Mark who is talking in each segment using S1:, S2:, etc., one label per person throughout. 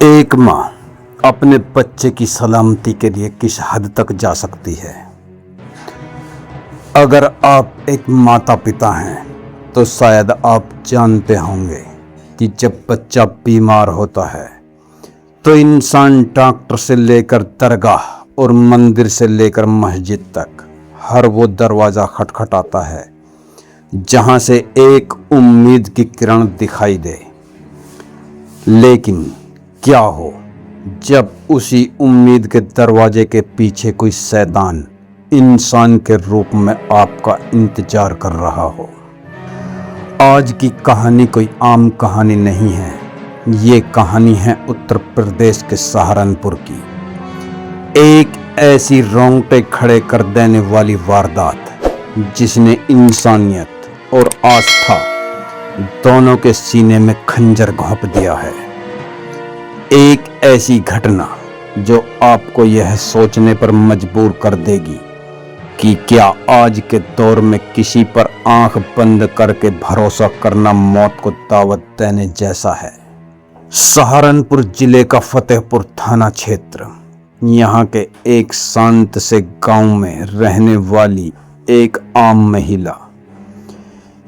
S1: एक माँ अपने बच्चे की सलामती के लिए किस हद तक जा सकती है। अगर आप एक माता पिता हैं तो शायद आप जानते होंगे कि जब बच्चा बीमार होता है तो इंसान डॉक्टर से लेकर दरगाह और मंदिर से लेकर मस्जिद तक हर वो दरवाज़ा खटखटाता है जहाँ से एक उम्मीद की किरण दिखाई दे। लेकिन क्या हो जब उसी उम्मीद के दरवाजे के पीछे कोई शैतान इंसान के रूप में आपका इंतजार कर रहा हो। आज की कहानी कोई आम कहानी नहीं है। ये कहानी है उत्तर प्रदेश के सहारनपुर की, एक ऐसी रोंगटे खड़े कर देने वाली वारदात जिसने इंसानियत और आस्था दोनों के सीने में खंजर घोंप दिया है। एक ऐसी घटना जो आपको यह सोचने पर मजबूर कर देगी कि क्या आज के दौर में किसी पर आंख बंद करके भरोसा करना मौत को दावत देने जैसा है। सहारनपुर जिले का फतेहपुर थाना क्षेत्र, यहाँ के एक शांत से गांव में रहने वाली एक आम महिला,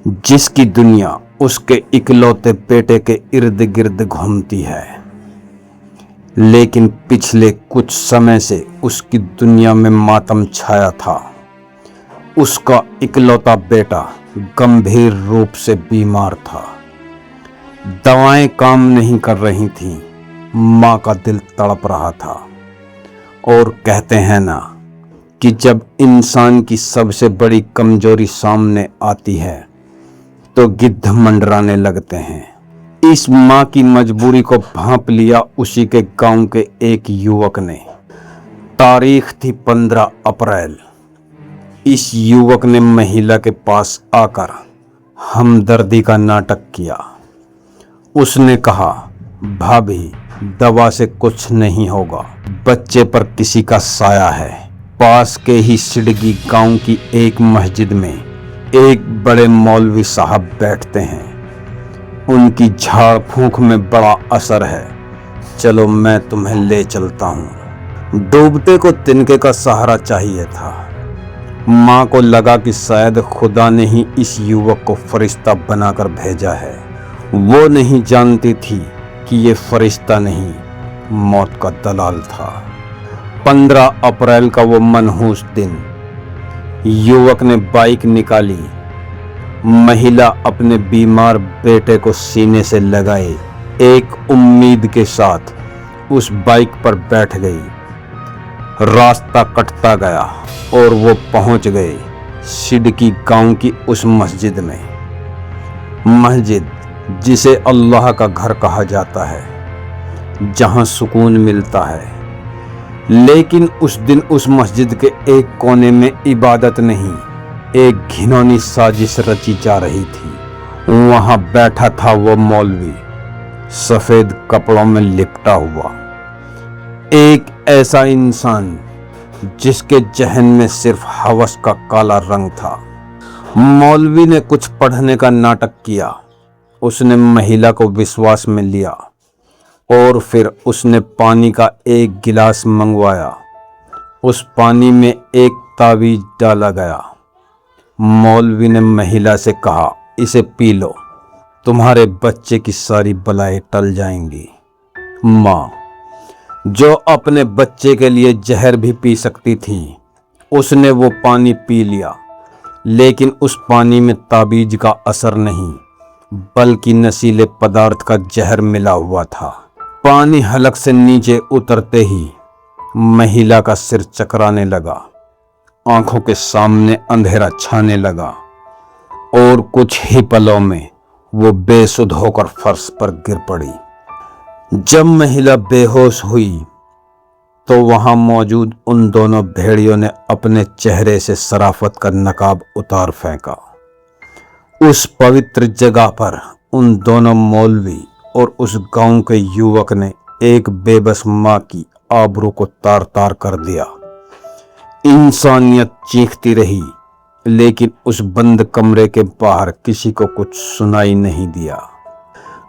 S1: जिसकी दुनिया उसके इकलौते बेटे के इर्द गिर्द घूमती है। लेकिन पिछले कुछ समय से उसकी दुनिया में मातम छाया था। उसका इकलौता बेटा गंभीर रूप से बीमार था। दवाएं काम नहीं कर रही थीं। माँ का दिल तड़प रहा था। और कहते हैं ना कि जब इंसान की सबसे बड़ी कमजोरी सामने आती है तो गिद्ध मंडराने लगते हैं। इस माँ की मजबूरी को भांप लिया उसी के गांव के एक युवक ने। तारीख थी 15 अप्रैल। इस युवक ने महिला के पास आकर हमदर्दी का नाटक किया। उसने कहा, भाभी दवा से कुछ नहीं होगा, बच्चे पर किसी का साया है। पास के ही सिडगी गांव की एक मस्जिद में एक बड़े मौलवी साहब बैठते हैं। उनकी झाड़ फूंक में बड़ा असर है। चलो मैं तुम्हें ले चलता हूँ। डूबते को तिनके का सहारा चाहिए था। माँ को लगा कि शायद खुदा ने ही इस युवक को फरिश्ता बनाकर भेजा है। वो नहीं जानती थी कि ये फरिश्ता नहीं, मौत का दलाल था। 15 अप्रैल का वो मनहूस दिन, युवक ने बाइक निकाली। महिला अपने बीमार बेटे को सीने से लगाए एक उम्मीद के साथ उस बाइक पर बैठ गई। रास्ता कटता गया और वो पहुंच गए सिडकी गांव की उस मस्जिद में। मस्जिद जिसे अल्लाह का घर कहा जाता है, जहां सुकून मिलता है। लेकिन उस दिन उस मस्जिद के एक कोने में इबादत नहीं, एक घिनौनी साजिश रची जा रही थी। वहां बैठा था वो मौलवी, सफेद कपड़ों में लिपटा हुआ। एक ऐसा इंसान जिसके जहन में सिर्फ हवस का काला रंग था। मौलवी ने कुछ पढ़ने का नाटक किया। उसने महिला को विश्वास में लिया और फिर उसने पानी का एक गिलास मंगवाया। उस पानी में एक तावीज डाला गया। मौलवी ने महिला से कहा, इसे पी लो, तुम्हारे बच्चे की सारी बलाएं टल जाएंगी। माँ, जो अपने बच्चे के लिए जहर भी पी सकती थी, उसने वो पानी पी लिया। लेकिन उस पानी में ताबीज का असर नहीं, बल्कि नशीले पदार्थ का जहर मिला हुआ था। पानी हलक से नीचे उतरते ही महिला का सिर चकराने लगा, आंखों के सामने अंधेरा छाने लगा और कुछ ही पलों में वो बेसुध होकर फर्श पर गिर पड़ी। जब महिला बेहोश हुई तो वहां मौजूद उन दोनों भेड़ियों ने अपने चेहरे से शराफत का नकाब उतार फेंका। उस पवित्र जगह पर उन दोनों मौलवी और उस गांव के युवक ने एक बेबस माँ की आबरू को तार तार कर दिया। इंसानियत चीखती रही, लेकिन उस बंद कमरे के बाहर किसी को कुछ सुनाई नहीं दिया।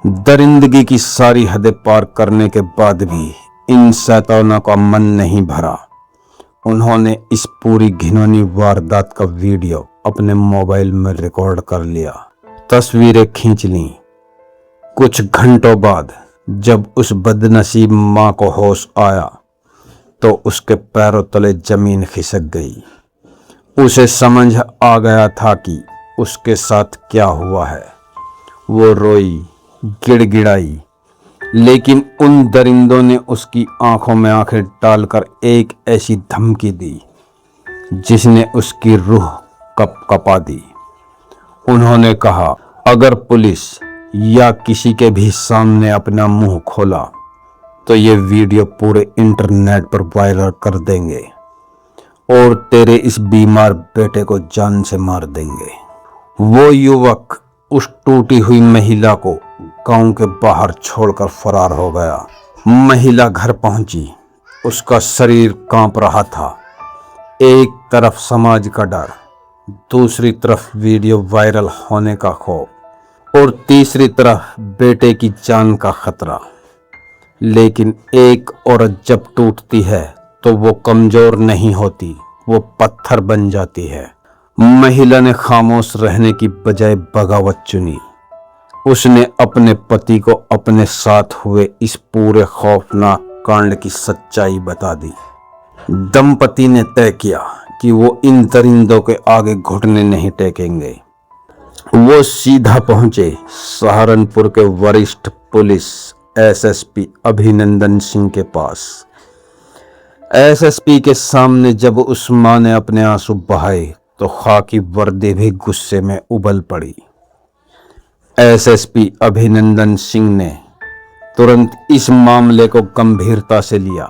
S1: दरिंदगी की सारी हदें पार करने के बाद भी इन शैतानों का मन नहीं भरा। उन्होंने इस पूरी घिनौनी वारदात का वीडियो अपने मोबाइल में रिकॉर्ड कर लिया, तस्वीरें खींच लीं। कुछ घंटों बाद जब उस बदनसीब माँ को होश आया तो उसके पैरों तले जमीन खिसक गई। उसे समझ आ गया था कि उसके साथ क्या हुआ है। वो रोई, गिड़गिड़ाई, लेकिन उन दरिंदों ने उसकी आंखों में आंखें डालकर एक ऐसी धमकी दी जिसने उसकी रूह कपकपा दी। उन्होंने कहा, अगर पुलिस या किसी के भी सामने अपना मुंह खोला तो ये वीडियो पूरे इंटरनेट पर वायरल कर देंगे और तेरे इस बीमार बेटे को जान से मार देंगे। वो युवक उस टूटी हुई महिला को गांव के बाहर छोड़कर फरार हो गया। महिला घर पहुंची, उसका शरीर कांप रहा था। एक तरफ समाज का डर, दूसरी तरफ वीडियो वायरल होने का खौफ और तीसरी तरफ बेटे की जान का खतरा। लेकिन एक औरत जब टूटती है तो वो कमजोर नहीं होती, वो पत्थर बन जाती है। महिला ने खामोश रहने की बजाय बगावत चुनी। उसने अपने पति को अपने साथ हुए इस पूरे खौफनाक कांड की सच्चाई बता दी। दंपति ने तय किया कि वो इन दरिंदों के आगे घुटने नहीं टेकेंगे। वो सीधा पहुंचे सहारनपुर के वरिष्ठ पुलिस एसएसपी अभिनंदन सिंह के पास। एसएसपी के सामने जब उस मां ने अपने आंसू बहाए तो खाकी वर्दी भी गुस्से में उबल पड़ी। एसएसपी अभिनंदन सिंह ने तुरंत इस मामले को गंभीरता से लिया।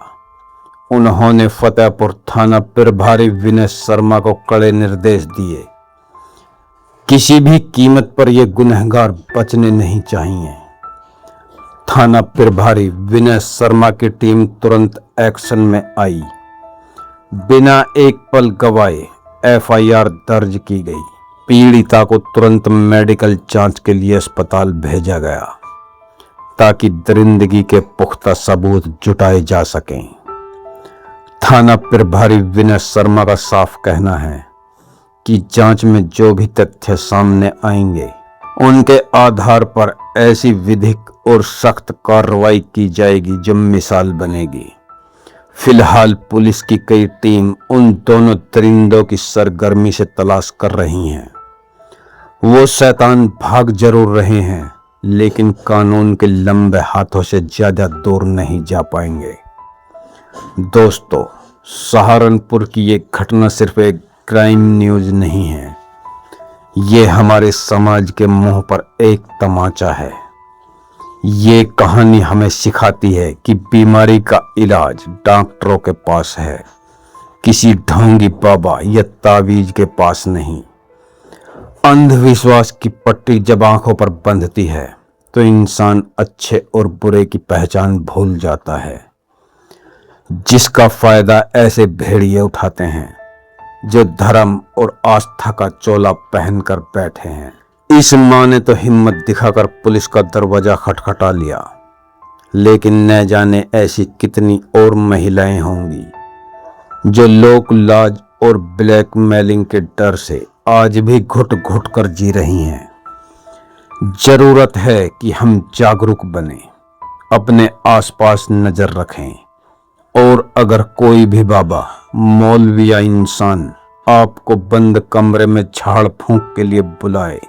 S1: उन्होंने फतेहपुर थाना प्रभारी विनय शर्मा को कड़े निर्देश दिए। किसी भी कीमत पर ये गुनहगार बचने नहीं चाहिए। थाना प्रभारी विनय शर्मा की टीम तुरंत एक्शन में आई। बिना एक पल गवाए एफआईआर दर्ज की गई। पीड़िता को तुरंत मेडिकल जांच के लिए अस्पताल भेजा गया ताकि दरिंदगी के पुख्ता सबूत जुटाए जा सकें। थाना प्रभारी विनय शर्मा का साफ कहना है कि जांच में जो भी तथ्य सामने आएंगे उनके आधार पर ऐसी विधिक और सख्त कार्रवाई की जाएगी जो मिसाल बनेगी। फिलहाल पुलिस की कई टीम उन दोनों दरिंदों की सरगर्मी से तलाश कर रही हैं। वो शैतान भाग जरूर रहे हैं, लेकिन कानून के लंबे हाथों से ज्यादा दूर नहीं जा पाएंगे। दोस्तों, सहारनपुर की ये घटना सिर्फ एक क्राइम न्यूज नहीं है, ये हमारे समाज के मुंह पर एक तमाचा है। ये कहानी हमें सिखाती है कि बीमारी का इलाज डॉक्टरों के पास है, किसी ढोंगी बाबा या तावीज के पास नहीं। अंधविश्वास की पट्टी जब आंखों पर बंधती है तो इंसान अच्छे और बुरे की पहचान भूल जाता है, जिसका फायदा ऐसे भेड़िए उठाते हैं जो धर्म और आस्था का चोला पहनकर बैठे हैं। इस मां ने तो हिम्मत दिखाकर पुलिस का दरवाजा खटखटा लिया, लेकिन न जाने ऐसी कितनी और महिलाएं होंगी जो लोक लाज और ब्लैकमेलिंग के डर से आज भी घुट घुट कर जी रही हैं। जरूरत है कि हम जागरूक बने, अपने आसपास नजर रखें और अगर कोई भी बाबा, मौलवी या इंसान आपको बंद कमरे में झाड़ फूंक के लिए बुलाए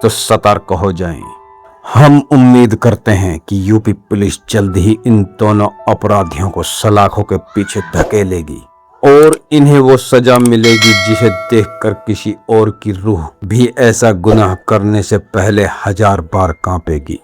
S1: तो सतर्क हो जाएं। हम उम्मीद करते हैं कि यूपी पुलिस जल्द ही इन दोनों अपराधियों को सलाखों के पीछे धकेलेगी और इन्हें वो सजा मिलेगी जिसे देखकर किसी और की रूह भी ऐसा गुनाह करने से पहले 1000 बार कांपेगी।